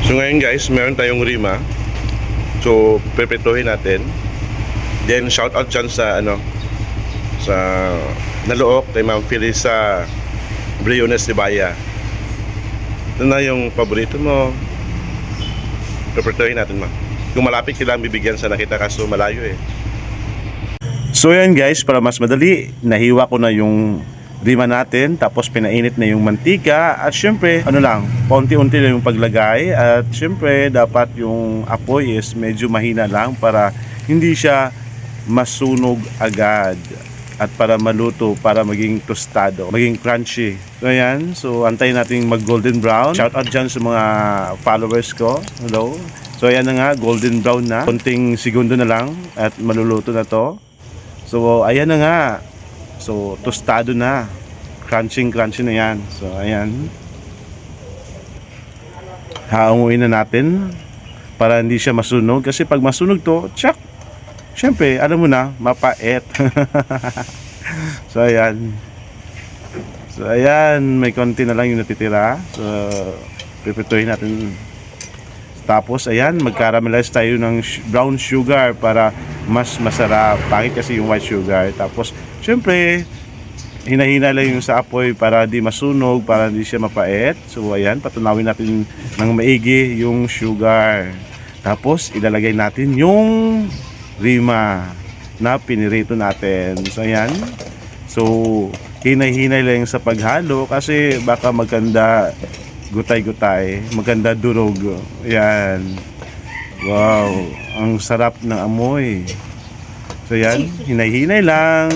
So ngayon guys, meron tayong rima. So pepetuhin natin. Then shout out dyan sa sa Nalook kay Ma'am Felisa Briones de Baya. Ito na yung paborito mo. Pepetuhin natin, ma'am. Kung malapit kailangan bibigyan sa nakita, kaso malayo eh. So yan guys, para mas madali, nahiwa ko na yung rima natin, tapos pinainit na yung mantika, at syempre paunti-unti na yung paglagay, at syempre dapat yung apoy is medyo mahina lang para hindi siya masunog agad at para maluto, para maging tostado, maging crunchy. So ayan, so antayin natin mag golden brown. Shout out dyan sa mga followers ko. Hello. So ayan na nga, golden brown na, konting segundo na lang at maluluto na to. So ayan na nga. So, tostado na. Crunchy na yan. So, ayan. Haunguin na natin para hindi siya masunog. Kasi pag masunog to, tsak! Siyempre, alam mo na, mapait. So, ayan. So, ayan. May konti na lang yung natitira. So, piprituhin natin. Tapos, ayan, mag-caramelize tayo ng brown sugar para mas masarap. Pangit kasi yung white sugar. Tapos, syempre, hinahina lang yung sa apoy para di masunog, para hindi siya mapait. So, ayan, patunawin natin ng maigi yung sugar. Tapos, ilalagay natin yung rima na pinirito natin. So, ayan. So, hinay-hinay lang sa paghalo kasi baka maganda gutay-gutay, maganda durog. Ayan. Wow, ang sarap ng amoy. So yan, hinay-hinay lang.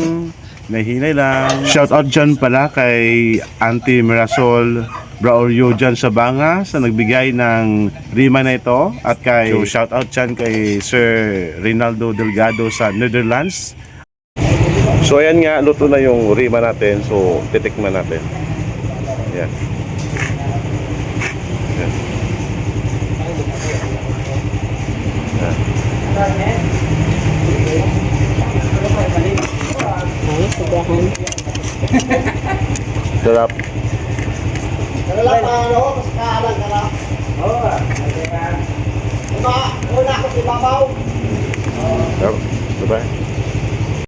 Hinay-hinay lang. Shout out dyan pala kay Auntie Mirasol Braulio dyan sa Banga sa nagbigay ng rima na ito. At kay shout out dyan kay Sir Rinaldo Delgado sa Netherlands. So ayan nga, luto na yung rima natin. So titikman natin. Ayan. Sarap. Sarap ano, mas kaalan ka lang. Oo. Una ako si Babaw. Sarap. Diba?